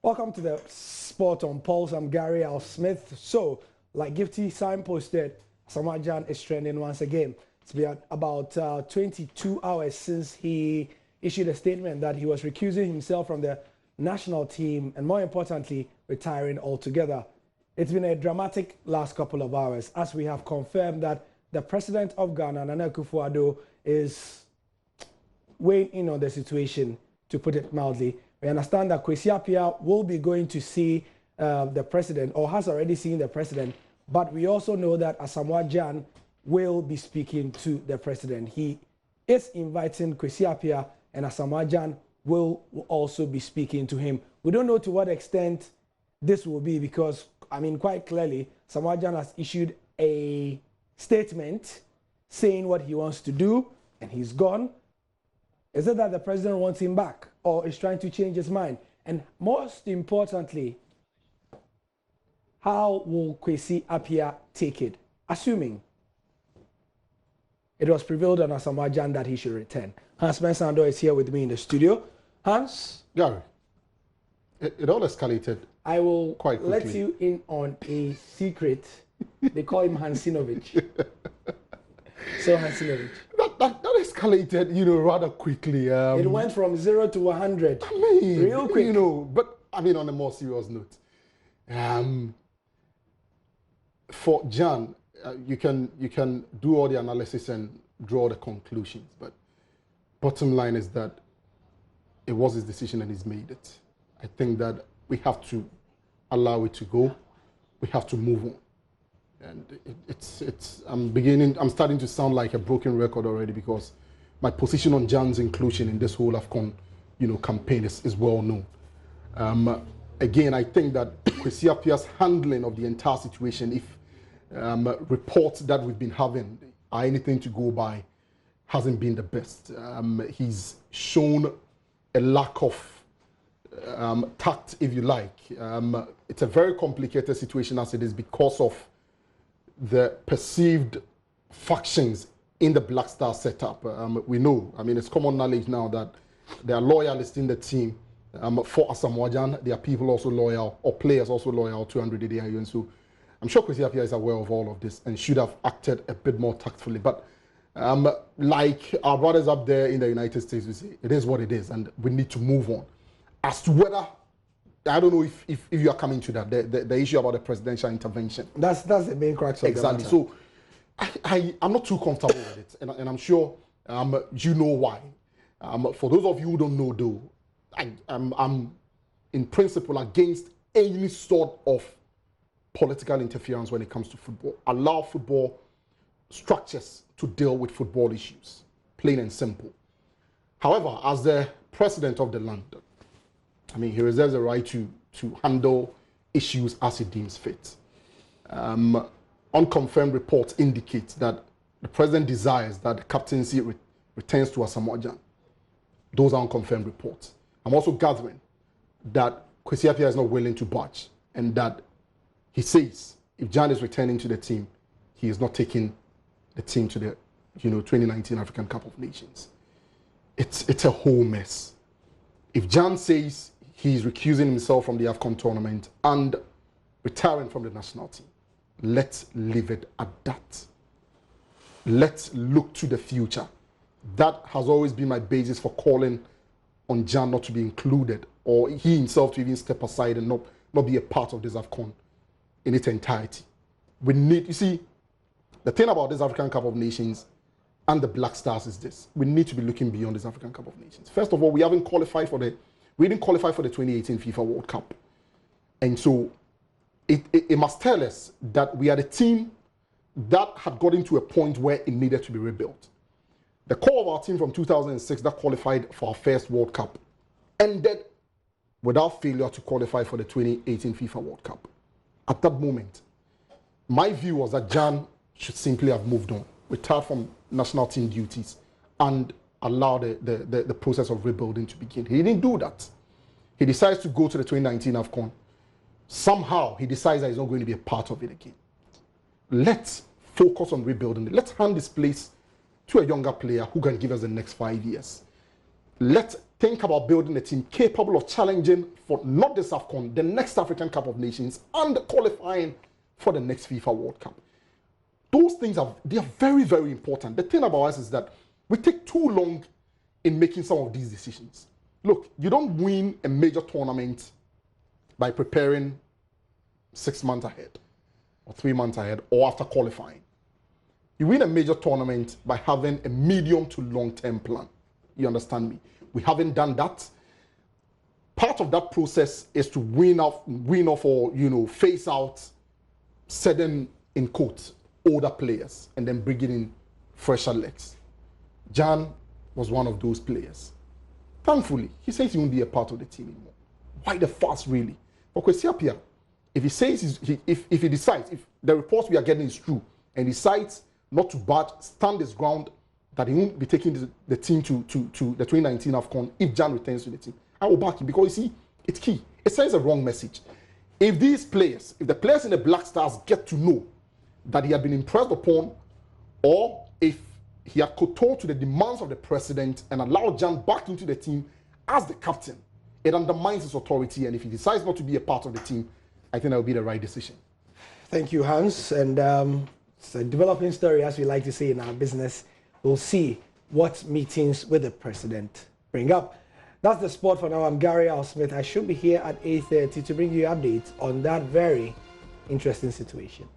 Welcome to the Sport on Pulse. I'm Gary Al Smith. So, like Gifty signposted, Asamoah Gyan is trending once again. It's been about 22 hours since he issued a statement that he was recusing himself from the national team and, more importantly, retiring altogether. It's been a dramatic last couple of hours as we have confirmed that the president of Ghana, Nana Akufo-Addo, is weighing in on the situation, to put it mildly. We understand that Kwesi Appiah will be going to see the president, or has already seen the president, but we also know that Asamoah Gyan will be speaking to the president. He is inviting Kwesi Appiah, and Asamoah Gyan will also be speaking to him. We don't know to what extent this will be because, I mean, quite clearly, Asamoah Gyan has issued a statement saying what he wants to do, and he's gone. Is it that the president wants him back or is trying to change his mind? And most importantly, how will Kwesi Appiah take it? Assuming it was prevailed on Asamoah Gyan that he should return. Hans Mensando is here with me in the studio. Hans? Gary, it all escalated. I will quite quickly. Let you in on a secret. They call him Hansinovic. So Hansinovic. That escalated, rather quickly. It went from 0 to 100. I mean, real quick. But I mean, on a more serious note, for Gyan, you can do all the analysis and draw the conclusions, but bottom line is that it was his decision and he's made it. I think that we have to allow it to go. We have to move on. And I'm starting to sound like a broken record already because my position on Gyan's inclusion in this whole AFCON, campaign is well known. Again, I think that Kwesi Appiah's handling of the entire situation, if reports that we've been having are anything to go by, hasn't been the best. He's shown a lack of tact, if you like. It's a very complicated situation as it is because of the perceived factions in the Black Star setup. We know, I mean, it's common knowledge now that there are loyalists in the team for Asamoah Gyan. There are people also loyal, or players also loyal to Andre Ayew. And so I'm sure Kwesi Appiah is aware of all of this and should have acted a bit more tactfully. But like our brothers up there in the United States, we say, it is what it is, and we need to move on. As to whether, I don't know if you are coming to that, the issue about the presidential intervention. That's the main crux of exactly. the So I'm not too comfortable with it, and I'm sure you know why. For those of you who don't know, though, I'm in principle against any sort of political interference when it comes to football. Allow football structures to deal with football issues, plain and simple. However, as the president of the land, I mean, he reserves the right to handle issues as he deems fit. Unconfirmed reports indicate that the president desires that the captaincy returns to Asamoah Gyan. Those are unconfirmed reports. I'm also gathering that Kwesi Appiah is not willing to budge, and that he says if Gyan is returning to the team, he is not taking the team to the 2019 African Cup of Nations. It's a whole mess. If Gyan says he's recusing himself from the AFCON tournament and retiring from the national team, let's leave it at that. Let's look to the future. That has always been my basis for calling on Gyan not to be included, or he himself to even step aside and not be a part of this AFCON in its entirety. We need, you see, the thing about this African Cup of Nations and the Black Stars is this: we need to be looking beyond this African Cup of Nations. First of all, we didn't qualify for the 2018 FIFA World Cup. And so it must tell us that we are the team that had gotten to a point where it needed to be rebuilt. The core of our team from 2006 that qualified for our first World Cup ended without failure to qualify for the 2018 FIFA World Cup. At that moment, my view was that Gyan should simply have moved on, retired from national team duties, and allow the process of rebuilding to begin. He didn't do that. He decides to go to the 2019 AFCON. Somehow, he decides that he's not going to be a part of it again. Let's focus on rebuilding it. Let's hand this place to a younger player who can give us the next 5 years. let's think about building a team capable of challenging for not this AFCON, the next African Cup of Nations, and qualifying for the next FIFA World Cup. Those things are very, very important. The thing about us is that we take too long in making some of these decisions. Look, you don't win a major tournament by preparing 6 months ahead or 3 months ahead or after qualifying. You win a major tournament by having a medium to long-term plan. You understand me? We haven't done that. Part of that process is to win off or, you know, phase out certain, in quotes, older players and then bring in fresher legs. Gyan was one of those players. Thankfully, he says he won't be a part of the team anymore. Why the fuss, really? For Kwesi Appiah, if he says, if he decides, if the reports we are getting is true, and decides not to budge, stand his ground, that he won't be taking the team to the 2019 AFCON if Gyan returns to the team, I will back him, because you see, it's key. It sends a wrong message. If these players, if the players in the Black Stars get to know that he had been impressed upon, or if he had kowtowed to the demands of the president and allowed Gyan back into the team as the captain, it undermines his authority, and if he decides not to be a part of the team, I think that would be the right decision. Thank you, Hans. And it's a developing story, as we like to say in our business. We'll see what meetings with the president bring up. That's the sport for now. I'm Gary Smith. I should be here at 8:30 to bring you updates on that very interesting situation.